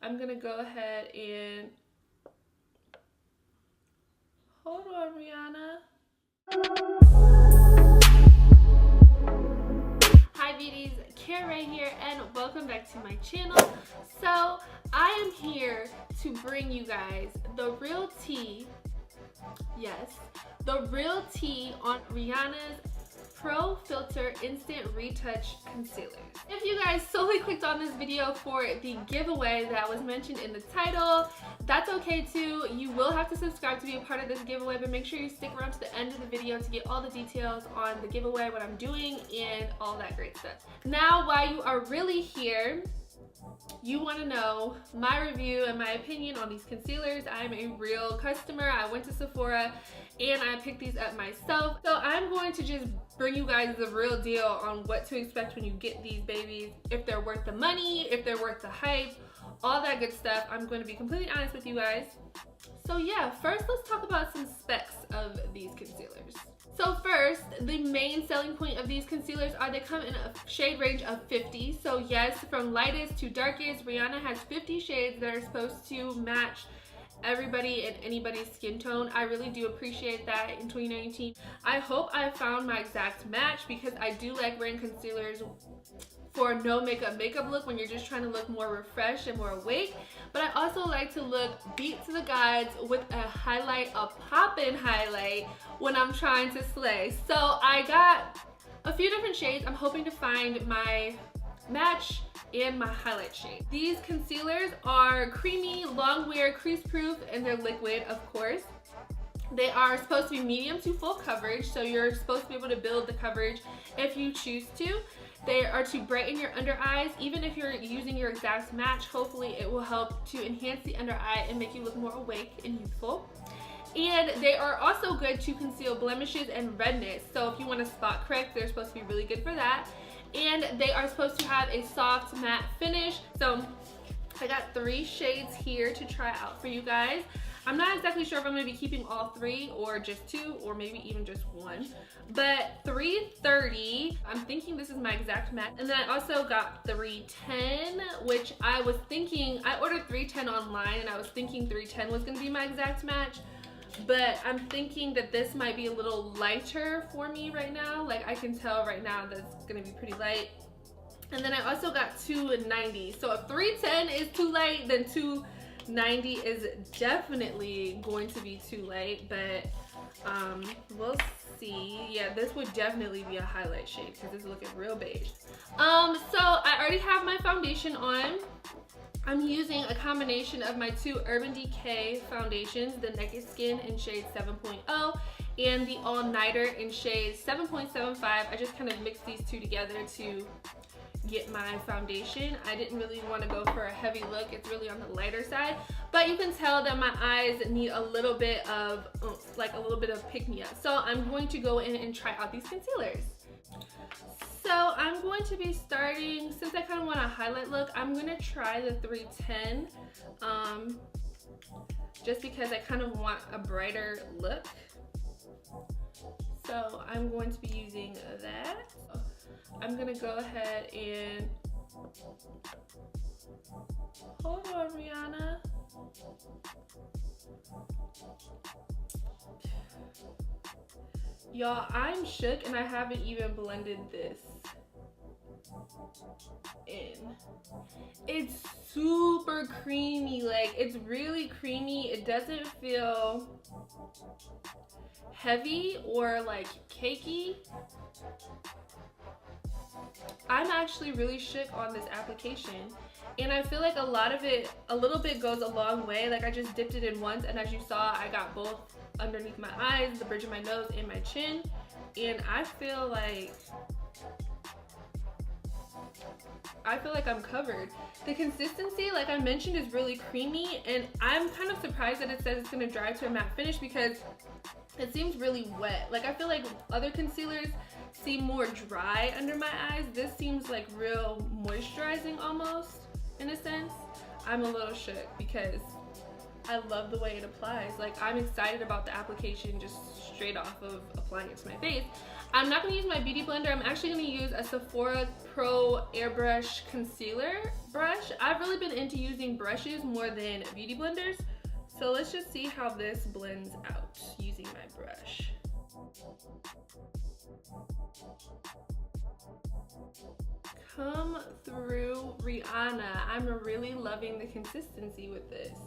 I'm gonna go ahead and, hold on, Rihanna. Hi beauties, KARARAE here and welcome back to my channel. So I am here to bring you guys the real tea, yes, the real tea on Rihanna's Pro Filt'R Instant Retouch Concealer. If you guys solely clicked on this video for the giveaway that was mentioned in the title, that's okay too. You will have to subscribe to be a part of this giveaway, but make sure you stick around to the end of the video to get all the details on the giveaway, what I'm doing, and all that great stuff. Now, while you are really here, you want to know my review and my opinion on these concealers. I'm a real customer. I went to Sephora and I picked these up myself. So I'm going to just bring you guys the real deal on what to expect when you get these babies. If they're worth the money, if they're worth the hype, all that good stuff. I'm going to be completely honest with you guys. So yeah, first let's talk about some specs of these concealers. So first, the main selling point of these concealers are they come in a shade range of 50. So yes, from lightest to darkest, Rihanna has 50 shades that are supposed to match everybody and anybody's skin tone. I really do appreciate that in 2019. I hope I found my exact match because I do like wearing concealers for no makeup look when you're just trying to look more refreshed and more awake. But I also like to look beat to the gods with a highlight, a pop-in highlight when I'm trying to slay. So I got a few different shades. I'm hoping to find my match and my highlight shade. These concealers are creamy, long wear, crease proof, and they're liquid, of course. They are supposed to be medium to full coverage, so you're supposed to be able to build the coverage if you choose to. They are to brighten your under eyes. Even if you're using your exact match, hopefully it will help to enhance the under eye and make you look more awake and youthful. And they are also good to conceal blemishes and redness. So if you want to spot correct, they're supposed to be really good for that. And they are supposed to have a soft matte finish. So I got 3 shades here to try out for you guys. I'm not exactly sure if I'm going to be keeping all 3 or just 2 or maybe even just 1. But 330, I'm thinking this is my exact match. And then I also got 310, which I was thinking, I ordered 310 online and I was thinking 310 was going to be my exact match. But I'm thinking that this might be a little lighter for me right now. Like I can tell right now that's going to be pretty light. And then I also got 290. So if 310 is too light, then 290 is definitely going to be too light, but we'll see. Yeah, this would definitely be a highlight shade because this is looking real beige. So I already have my foundation on. I'm using a combination of my 2 Urban Decay foundations, the Naked Skin in shade 7.0 and the All Nighter in shade 7.75. I just kind of mixed these 2 together to get my foundation. I didn't really want to go for a heavy look. It's really on the lighter side, but you can tell that my eyes need a little bit of like a little bit of pick me up. So I'm going to go in and try out these concealers. So I'm going to be starting, since I kind of want a highlight look, I'm going to try the 310 just because I kind of want a brighter look. So I'm going to be using that. I'm gonna go ahead and, hold on Rihanna. Y'all, I'm shook and I haven't even blended this in. It's super creamy, like it's really creamy. It doesn't feel heavy or like cakey. I'm actually really shook on this application and I feel like a little bit goes a long way. Like I just dipped it in once and as you saw, I got both underneath my eyes, the bridge of my nose, and my chin, and I feel like I'm covered. The consistency, like I mentioned, is really creamy and I'm kind of surprised that it says it's going to dry to a matte finish because it seems really wet. Like I feel like other concealers seem more dry under my eyes. This seems like real moisturizing almost in a sense. I'm a little shook because I love the way it applies. Like I'm excited about the application just straight off of applying it to my face. I'm not going to use my beauty blender. I'm actually going to use a Sephora Pro Airbrush Concealer brush. I've really been into using brushes more than beauty blenders. So let's just see how this blends out using my brush. Come through, Rihanna. I'm really loving the consistency with this.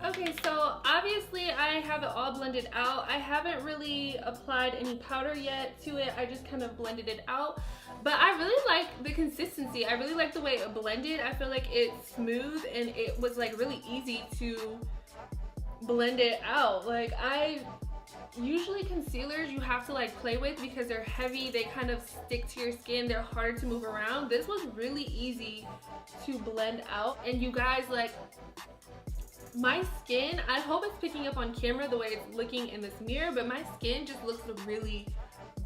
Okay, so obviously I have it all blended out. I haven't really applied any powder yet to it. I just kind of blended it out. But I really like the consistency. I really like the way it blended. I feel like it's smooth and it was like really easy to blend it out. Like usually concealers you have to like play with because they're heavy, they kind of stick to your skin, they're hard to move around. This was really easy to blend out. And you guys, like, my skin, I hope it's picking up on camera the way it's looking in this mirror, but my skin just looks really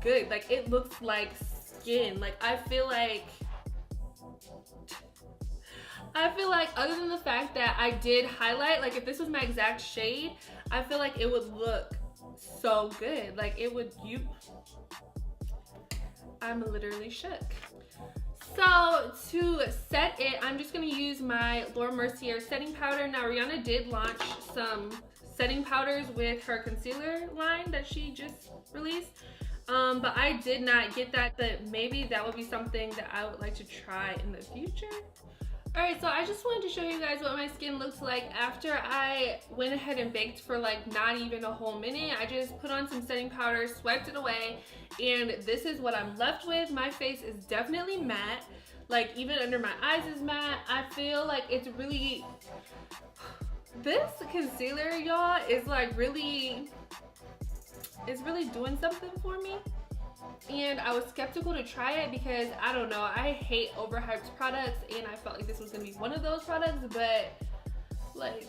good. Like, it looks like skin. Like, I feel like other than the fact that I did highlight, like if this was my exact shade, I feel like it would look so good. Like it would, I'm literally shook. So to set it, I'm just gonna use my Laura Mercier setting powder. Now Rihanna did launch some setting powders with her concealer line that she just released. But I did not get that, but maybe that would be something that I would like to try in the future. Alright, so I just wanted to show you guys what my skin looks like after I went ahead and baked for like not even a whole minute. I just put on some setting powder, swiped it away, and this is what I'm left with. My face is definitely matte. Like even under my eyes is matte. I feel like it's really, this concealer, y'all, is like really, it's really doing something for me. And I was skeptical to try it because I don't know, I hate overhyped products, and I felt like this was gonna be one of those products. But like,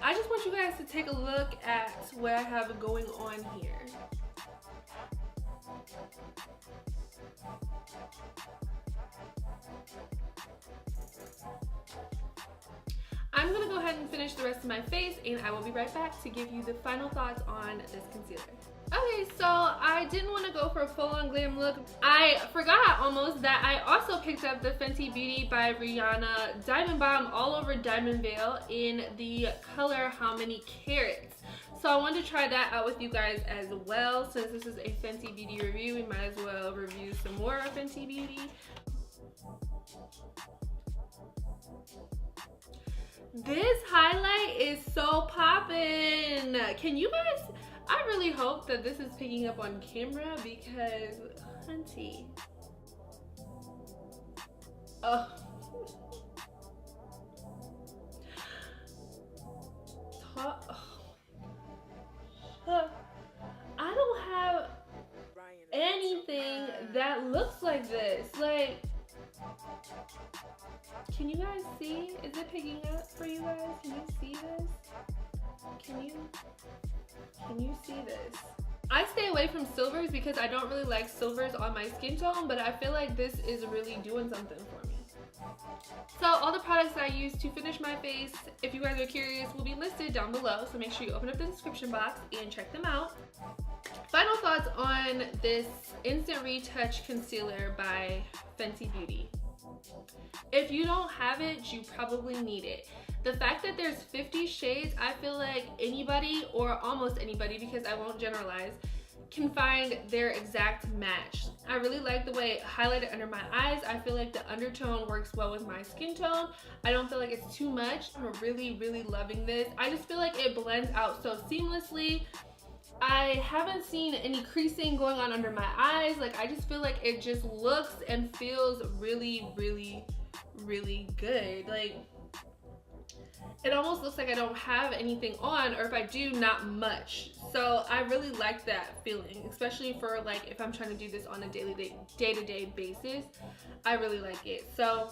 I just want you guys to take a look at what I have going on here. I'm gonna go ahead and finish the rest of my face, and I will be right back to give you the final thoughts on this concealer. Okay, so I didn't want to go for a full-on glam look. I forgot almost that I also picked up the Fenty Beauty by Rihanna Diamond Bomb All Over Diamond Veil in the color How Many Carats. So I wanted to try that out with you guys as well. Since this is a Fenty Beauty review, we might as well review some more Fenty Beauty. This highlight is so poppin'. Can you guys, I really hope that this is picking up on camera because, hunty. Oh. I don't have anything that looks like this. Like, can you guys see? Is it picking up for you guys? Can you see this? Can you see this? I stay away from silvers because I don't really like silvers on my skin tone, but I feel like this is really doing something for me. So all the products that I use to finish my face, if you guys are curious, will be listed down below. So make sure you open up the description box and check them out. Final thoughts on this Instant Retouch Concealer by Fenty Beauty. If you don't have it, you probably need it. The fact that there's 50 shades, I feel like anybody, or almost anybody, because I won't generalize, can find their exact match. I really like the way it highlighted under my eyes. I feel like the undertone works well with my skin tone. I don't feel like it's too much. I'm really, really loving this. I just feel like it blends out so seamlessly. I haven't seen any creasing going on under my eyes. Like, I just feel like it just looks and feels really, really, really good. Like, it almost looks like I don't have anything on, or if I do, not much. So I really like that feeling, especially for like if I'm trying to do this on a day-to-day basis. I really like it. So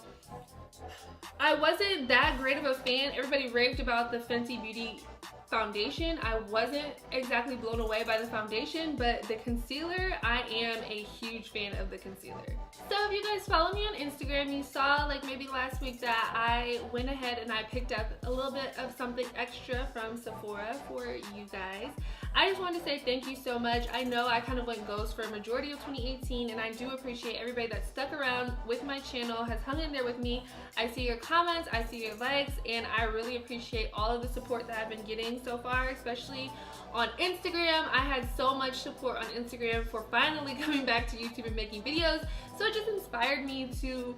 I wasn't that great of a fan. Everybody raved about the Fenty Beauty foundation. I wasn't exactly blown away by the foundation, but the concealer, I am a huge fan of the concealer. So if you guys follow me on Instagram, you saw like maybe last week that I went ahead and I picked up a little bit of something extra from Sephora for you guys. I just wanted to say thank you so much. I know I kind of went ghost for a majority of 2018, and I do appreciate everybody that stuck around with my channel, has hung in there with me. I see your comments, I see your likes, and I really appreciate all of the support that I've been getting so far, especially on Instagram. I had so much support on Instagram for finally coming back to YouTube and making videos, so it just inspired me to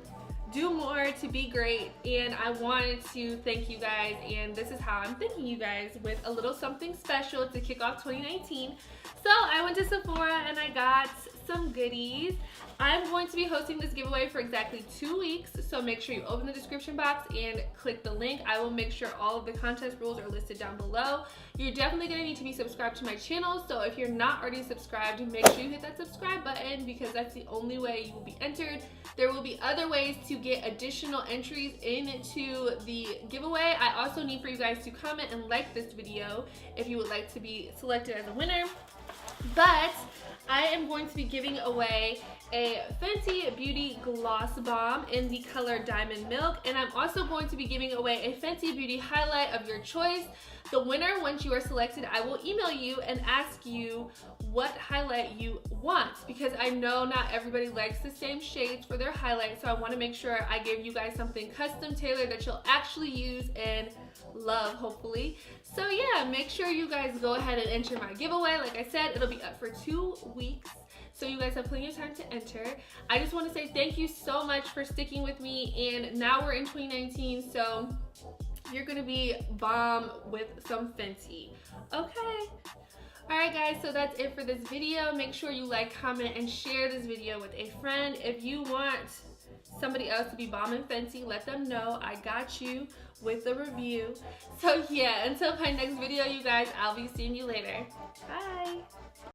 do more, to be great, and I wanted to thank you guys, and this is how I'm thanking you guys, with a little something special to kick off 2019. So I went to Sephora and I got some goodies. I'm going to be hosting this giveaway for exactly 2 weeks, so make sure you open the description box and click the link. I will make sure all of the contest rules are listed down below. You're definitely going to need to be subscribed to my channel, so if you're not already subscribed, make sure you hit that subscribe button, because that's the only way you will be entered. There will be other ways to get additional entries into the giveaway. I also need for you guys to comment and like this video if you would like to be selected as a winner. But I am going to be giving away a Fenty Beauty Gloss Bomb in the color Diamond Milk, and I'm also going to be giving away a Fenty Beauty highlight of your choice. The winner, once you are selected, I will email you and ask you what highlight you want, because I know not everybody likes the same shades for their highlight, so I want to make sure I give you guys something custom tailored that you'll actually use and love, hopefully. So yeah, make sure you guys go ahead and enter my giveaway. Like I said, it'll be up for 2 weeks, so you guys have plenty of time to enter. I just want to say thank you so much for sticking with me, and now we're in 2019, so you're gonna be bomb with some Fenty, okay? Alright guys, so that's it for this video. Make sure you like, comment, and share this video with a friend. If you want somebody else to be bombing Fenty, let them know. I got you with the review. So yeah, until my next video, you guys, I'll be seeing you later. Bye!